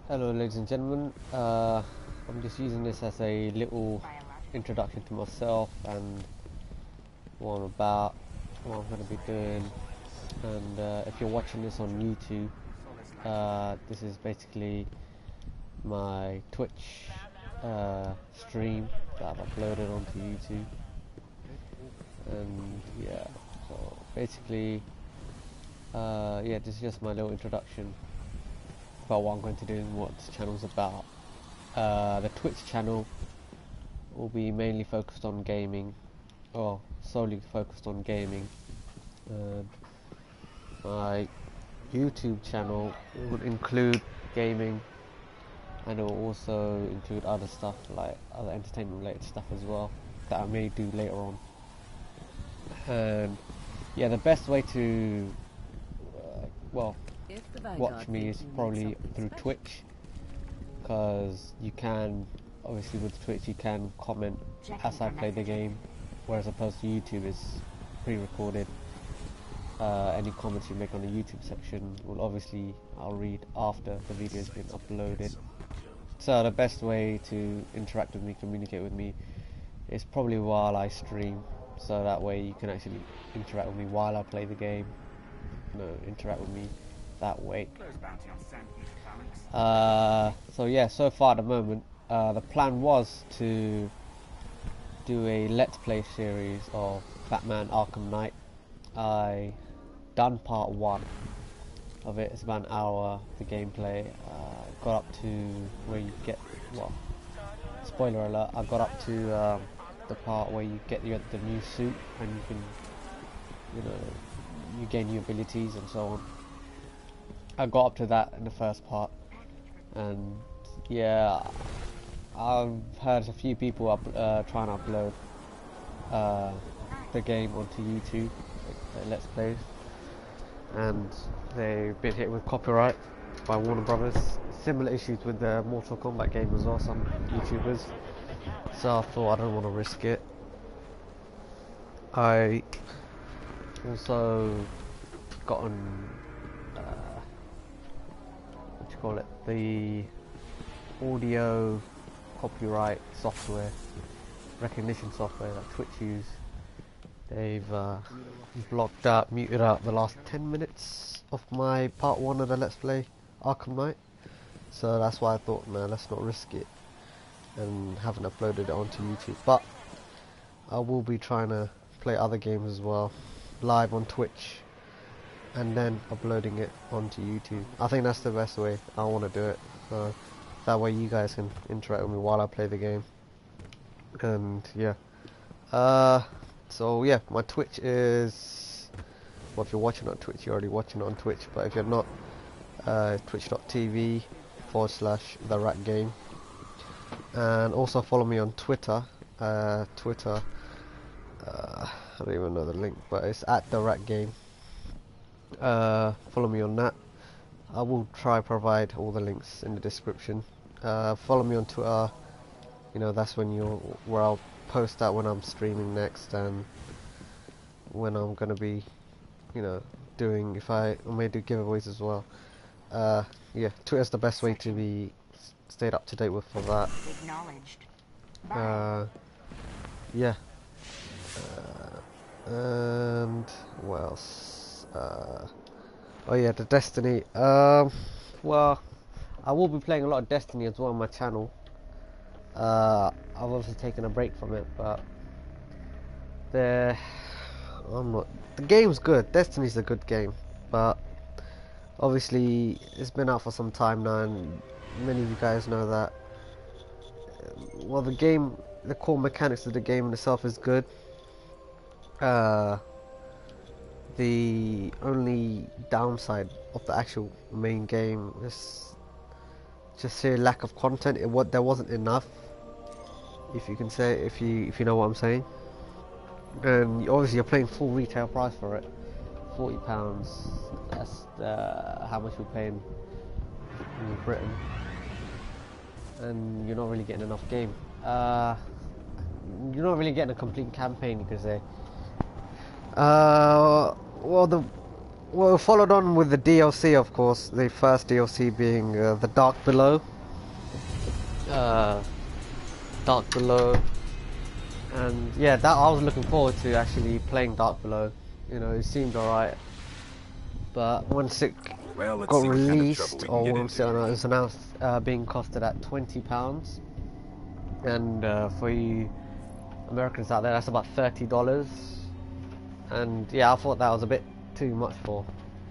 Hello, ladies and gentlemen. I'm just using this as a little introduction to myself and what I'm about, what I'm going to be doing. And if you're watching this on YouTube, this is basically my Twitch stream that I've uploaded onto YouTube. And yeah, so basically, yeah, this is just my little introduction about what I'm going to do and what this channel's about. The Twitch channel will be mainly focused on gaming, or solely focused on gaming. My YouTube channel would include gaming, and it will also include other stuff like other entertainment related stuff as well that I may do later on. And yeah, the best way to watch me is probably through Twitch, because you can, obviously with Twitch you can comment as I play the game, whereas opposed to YouTube is pre-recorded. Any comments you make on the YouTube section will obviously I'll read after the video has been uploaded. So the best way to interact with me, communicate with me, is probably while I stream, so that way you can actually interact with me while I play the game. Interact with me that way. So yeah, so far at the moment, the plan was to do a Let's Play series of Batman Arkham Knight. I done part 1 of it. It's about an hour, the gameplay. Got up to where you get, well, spoiler alert, I got up to the part where you get the new suit and you can, you gain new abilities and so on. I got up to that in the first part, and yeah, I've heard a few people trying to upload the game onto YouTube, Let's Plays, and they've been hit with copyright by Warner Brothers. Similar issues with the Mortal Kombat game as well, some YouTubers. So I thought I don't want to risk it. I also gotten what you call it, the audio copyright software, recognition software that Twitch use. They've blocked out, muted out the last 10 minutes of my part 1 of the Let's Play Arkham Knight. So that's why I thought, man, let's not risk it, and haven't uploaded it onto YouTube. But I will be trying to play other games as well, live on Twitch, and then uploading it onto YouTube. I think that's the best way. I want to do it, so that way you guys can interact with me while I play the game. And yeah, so yeah, my Twitch is, well, if you're watching on Twitch, you're already watching it on Twitch, but if you're not, twitch.tv/Therak game. And also follow me on Twitter. I don't even know the link, but it's at Therak game. Follow me on that. I will try provide all the links in the description. Follow me on Twitter. That's where I'll post out when I'm streaming next, and when I'm gonna be, doing, if I may do giveaways as well. Yeah, Twitter's the best way to be stayed up to date with for that. Yeah. And what else? Oh yeah, the Destiny. Well, I will be playing a lot of Destiny as well on my channel. I've obviously taken a break from it, but the game's good. Destiny's a good game, but obviously it's been out for some time now, and many of you guys know that. Well, the core mechanics of the game in itself is good. The only downside of the actual main game is just sheer lack of content. There wasn't enough, if you can say, if you know what I'm saying. And obviously you're paying full retail price for it, £40. That's how much we're paying in Britain, and you're not really getting enough game. You're not really getting a complete campaign, you could say. Well, Well, followed on with the DLC, of course. The first DLC being the Dark Below. Uh, Dark Below, and yeah, that I was looking forward to actually playing Dark Below. You know, it seemed alright, but once it got released, or once it was announced being costed at £20, and for you Americans out there, that's about $30. And yeah, I thought that was a bit too much for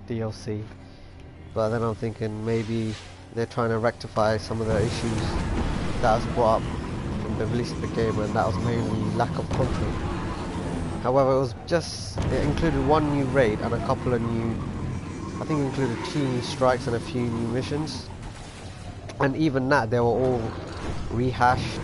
DLC. But then I'm thinking maybe they're trying to rectify some of the issues that was brought up from the release of the game, and that was mainly lack of content. However, it included one new raid and a couple of new, I think it included 2 new strikes and a few new missions. And even that, they were all rehashed.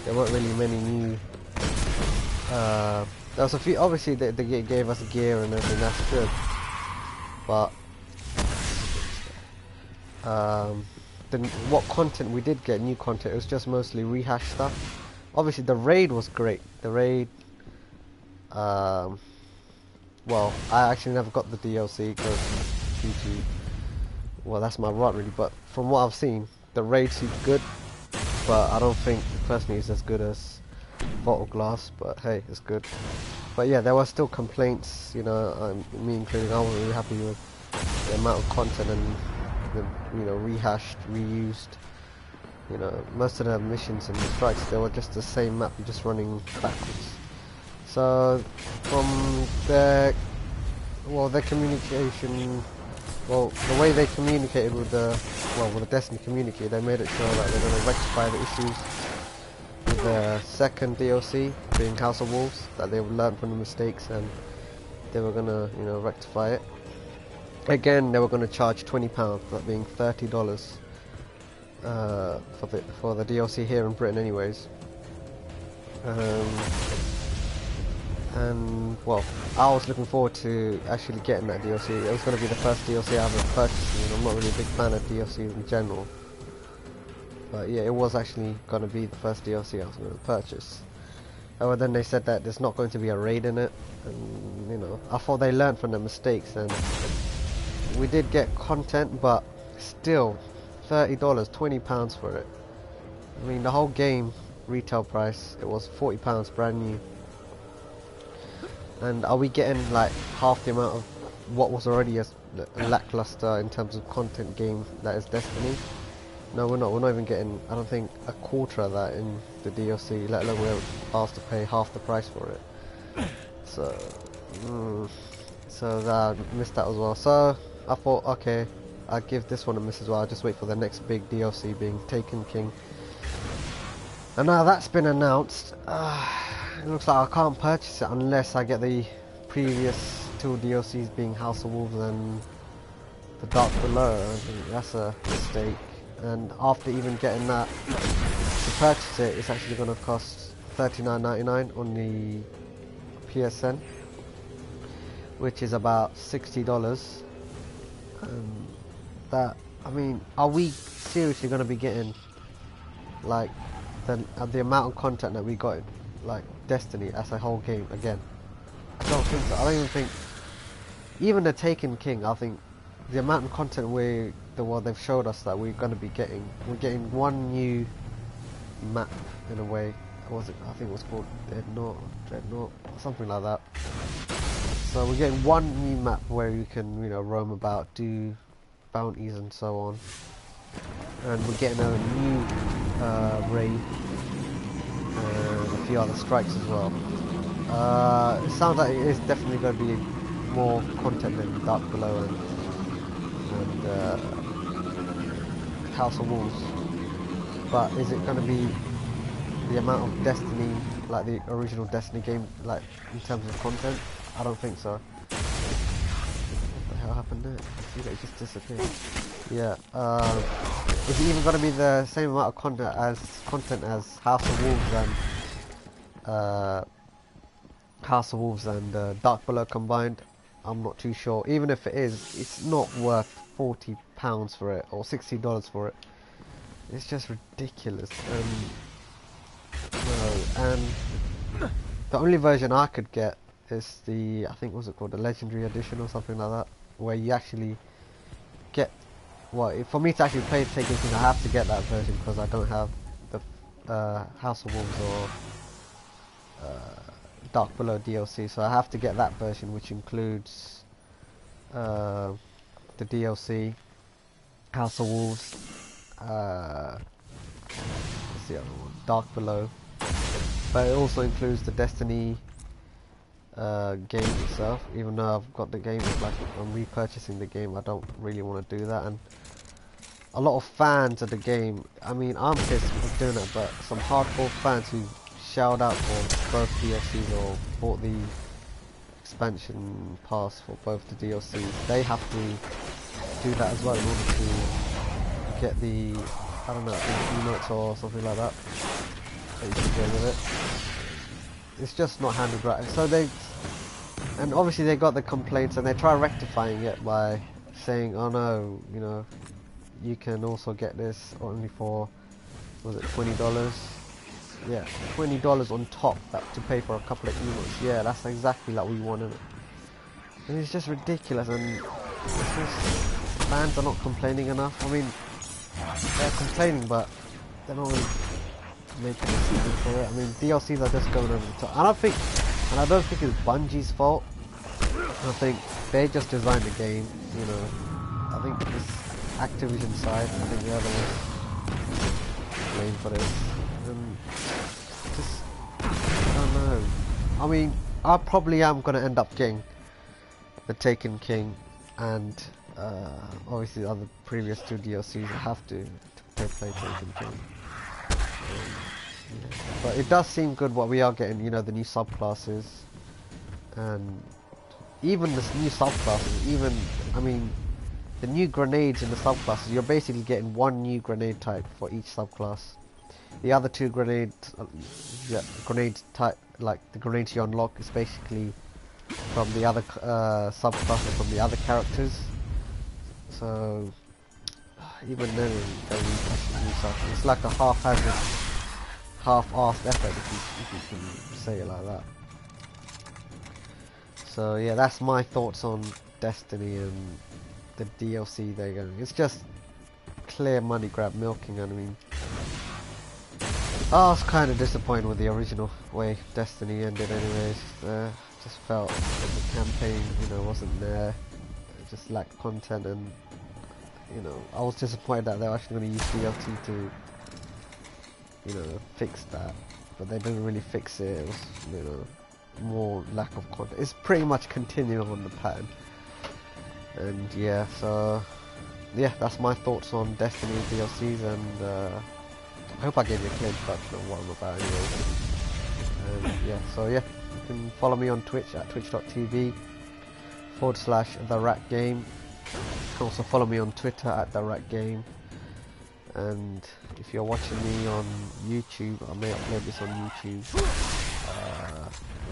There weren't really many new. There was a few, obviously they gave us gear and everything, that's good. But what content we did get, new content, it was just mostly rehashed stuff. Obviously the raid was great. The raid, well, I actually never got the DLC because due to, well, that's my rot really, but from what I've seen, the raid seems good, but I don't think personally it's as good as Bottle Glass, but hey, it's good. But yeah, there were still complaints, you know, me including. I wasn't really happy with the amount of content and the, you know, rehashed, reused. You know, most of the missions and the strikes, they were just the same map, you're just running backwards. So from their communication, well, the way they communicated with the Destiny community, they made it sure that they're going to rectify the issues with the second DLC, being House of Wolves, that they've learned from the mistakes and they were going to, you know, rectify it. Again, they were going to charge £20, that being $30 for the DLC here in Britain anyways. And well, I was looking forward to actually getting that DLC. It was going to be the first DLC I ever purchased, and I'm not really a big fan of DLCs in general. But yeah, it was actually going to be the first DLC I was going to purchase. However, then they said that there's not going to be a raid in it, and you know, I thought they learned from their mistakes, and we did get content, but still, $30, £20 for it. I mean, the whole game retail price, it was £40 brand new. And are we getting like half the amount of what was already a lackluster in terms of content game that is Destiny? No, we're not. We're not even getting, I don't think, a quarter of that in the DLC, let alone we're asked to pay half the price for it. So, so I missed that as well. So I thought, okay, I'll give this one a miss as well. I'll just wait for the next big DLC being Taken King. And now that's been announced. It looks like I can't purchase it unless I get the previous 2 DLCs being House of Wolves and the Dark Below. I think that's a mistake. And after even getting that, to purchase it, it's actually going to cost $39.99 on the PSN, which is about $60. That, I mean, are we seriously going to be getting like the amount of content that we got in, like Destiny as a whole game again? I don't think so. I don't even think, even the Taken King, I think the amount of content they've showed us that we're going to be getting, we're getting one new map in a way. I think it was called Dreadnought, something like that. So we're getting one new map where you can, you know, roam about, do bounties and so on. And we're getting a new raid and a few other strikes as well. It sounds like it is definitely going to be more content than Dark Below and House of Wolves. But is it going to be the amount of Destiny, like the original Destiny game, like in terms of content? I don't think so. What the hell happened there? I see that it just disappeared. Yeah. Is it even going to be the same amount of content as House of Wolves and Dark Below combined? I'm not too sure. Even if it is, it's not worth £40 for it or $60 for it. It's just ridiculous. And the only version I could get is the, I think, what's it called, the Legendary Edition or something like that. where you actually get, well, for me to actually play Taken King, I have to get that version because I don't have the House of Wolves or Dark Below DLC, so I have to get that version, which includes the DLC, House of Wolves, what's the other one? Dark Below, but it also includes the Destiny game itself. Even though I've got the game, like I'm repurchasing the game, I don't really want to do that. And a lot of fans of the game, I mean, I'm pissed for doing it, but some hardcore fans who shelled out for both DLCs or bought the expansion pass for both the DLCs, they have to do that as well in order to get the, I don't know, emotes or something like that you can get with it. It's just not handled right. So and obviously they got the complaints and they try rectifying it by saying, oh no, you know, you can also get this only for, was it $20? Yeah, $20 on top to pay for a couple of emotes. Yeah, that's exactly like we wanted it. And it's just ridiculous, and it's just, fans are not complaining enough. I mean, they're complaining, but they're not really making a decision for it. I mean, DLCs are just going over the top. And I don't think it's Bungie's fault. I think they just designed the game, you know. I think it's Activision side, I think the other one's blamed for this. And just, I don't know. I mean, I probably am going to end up getting the Taken King and obviously the other previous two DLCs. I have to play Taken King. Yeah. But it does seem good what we are getting, you know, the new subclasses. And even this new subclasses, even, I mean, the new grenades in the subclasses, you're basically getting one new grenade type for each subclass. The other two grenade type, like the grenades you unlock, is basically from the other subclasses from the other characters. So even then, it's like a half-assed effort, if you can say it like that. So yeah, that's my thoughts on Destiny and the DLC they're going. It's just clear money grab milking, and I mean, I was kind of disappointed with the original way Destiny ended anyways. Just felt that the campaign, you know, wasn't there. It just lacked content, and you know, I was disappointed that they were actually going to use DLC to, you know, fix that. But they didn't really fix it. It was, you know, more lack of content. It's pretty much continuing on the pattern. And yeah, so yeah, that's my thoughts on Destiny DLCs, and I hope I gave you a clear introduction of what I'm about anyway. And yeah, so yeah, you can follow me on Twitch at twitch.tv/TheRakGame. You can also follow me on Twitter at TheRakGame. And if you're watching me on YouTube, I may upload this on YouTube.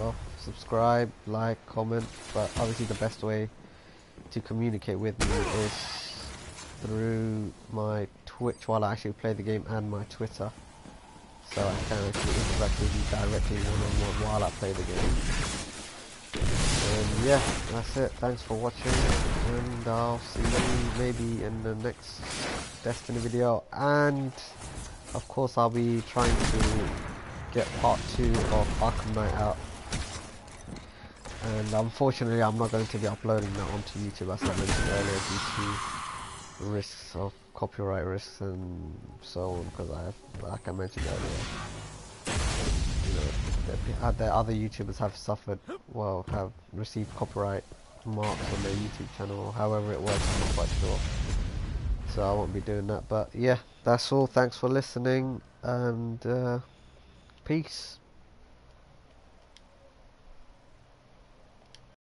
Well, subscribe, like, comment, but obviously the best way to communicate with me is through my Twitch while I actually play the game, and my Twitter, so I can actually interact with you directly one-on-one while I play the game. And yeah, that's it. Thanks for watching, and I'll see you maybe in the next Destiny video. And of course I'll be trying to get part 2 of Arkham Knight out, and unfortunately I'm not going to be uploading that onto YouTube as I mentioned earlier, due to risks of copyright risks and so on, because like I mentioned earlier, you know, the other YouTubers have suffered, well, have received copyright marks on their YouTube channel, or however it works, I'm not quite sure. So I won't be doing that. But yeah, that's all. Thanks for listening, and peace.